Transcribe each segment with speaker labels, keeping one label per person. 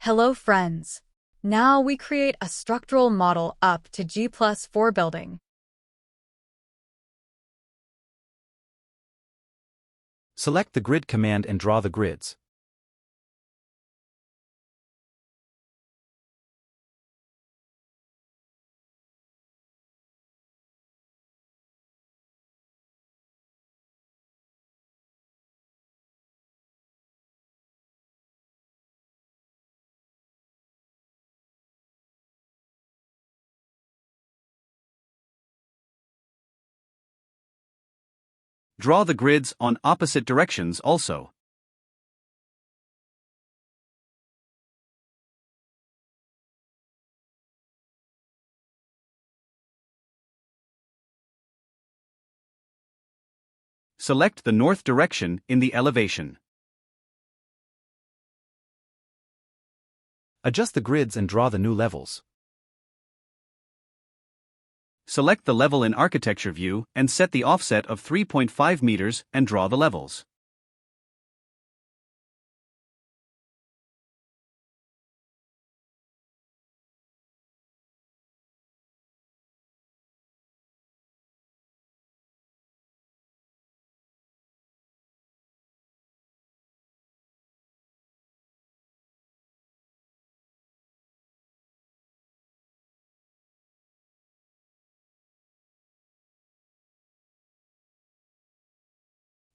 Speaker 1: Hello friends. Now we create a structural model up to G+4 building.
Speaker 2: Select the grid command and draw the grids.
Speaker 3: Draw the grids on opposite directions also. Select the north direction in the elevation.
Speaker 2: Adjust the grids and draw the new levels.
Speaker 3: Select the level in architecture view and set the offset of 3.5 meters and draw the levels.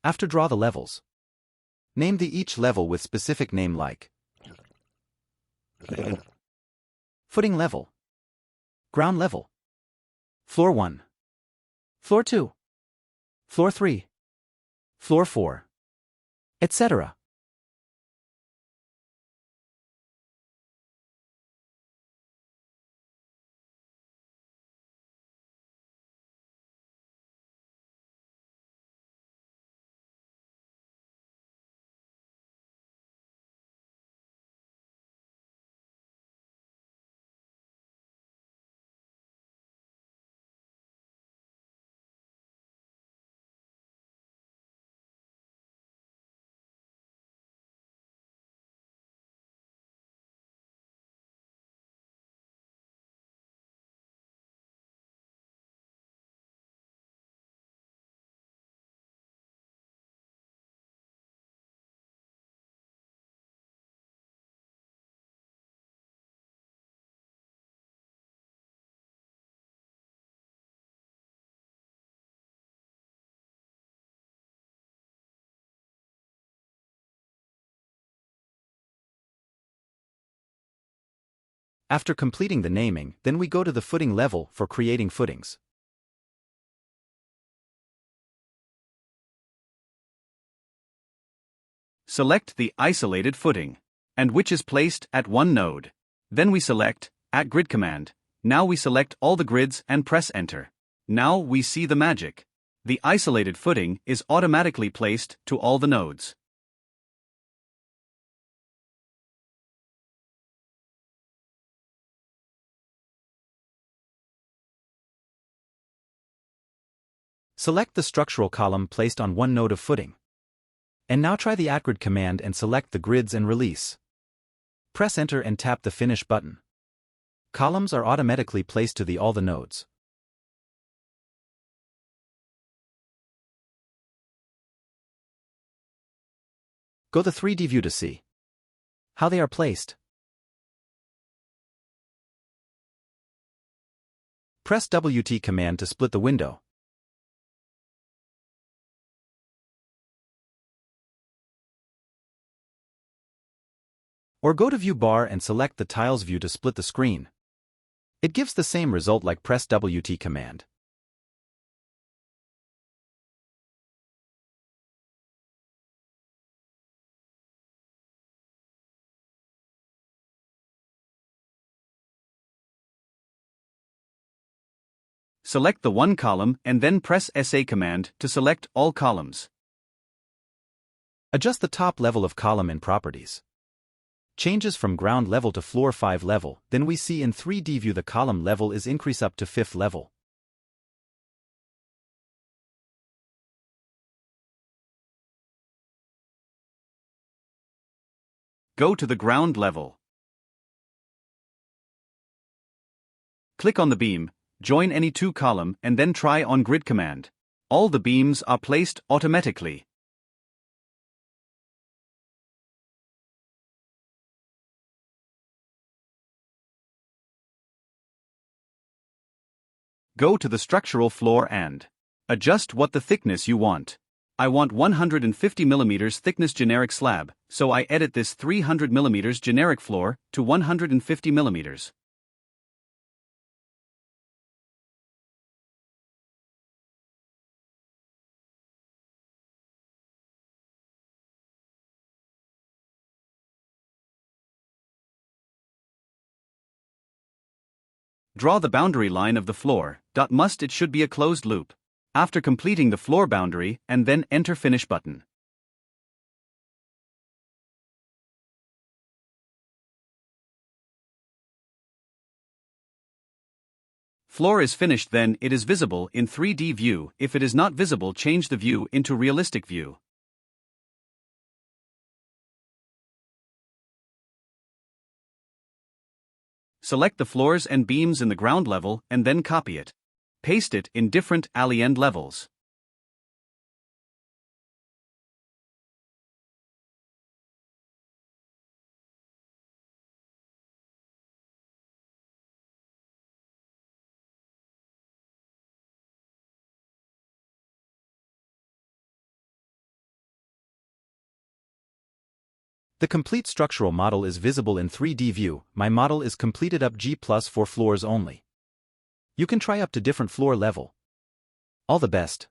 Speaker 2: After draw the levels. Name each level with specific name like footing level, ground level, floor 1, floor 2, floor 3, floor 4, etc. After completing the naming, then we go to the footing level for creating footings.
Speaker 3: Select the isolated footing, and which is placed at one node. Then we select @grid command. Now we select all the grids and press enter. Now we see the magic. The isolated footing is automatically placed to all the nodes.
Speaker 2: Select the structural column placed on one node of footing. And now try the @grid command and select the grids and release. Press enter and tap the finish button. Columns are automatically placed to all the nodes. Go to 3D view to see how they are placed. Press WT command to split the window. Or go to View bar and select the Tiles view to split the screen. It gives the same result like press WT command.
Speaker 3: Select the one column and then press SA command to select all columns.
Speaker 2: Adjust the top level of column in Properties. Changes from ground level to floor 5 level, then we see in 3D view the column level is increase up to 5th level.
Speaker 3: Go to the ground level. Click on the beam, join any two column and then try on grid command. All the beams are placed automatically. Go to the structural floor and adjust what the thickness you want. I want 150 mm thickness generic slab, so I edit this 300 mm generic floor to 150 mm. Draw the boundary line of the floor. It should be a closed loop. After completing the floor boundary and then enter Finish button. Floor is finished, then it is visible in 3D view. If it is not visible, change the view into realistic view. Select the floors and beams in the ground level and then copy it. Paste it in different alley end levels.
Speaker 2: The complete structural model is visible in 3D view. My model is completed up G+ for floors only. You can try up to different floor level. All the best.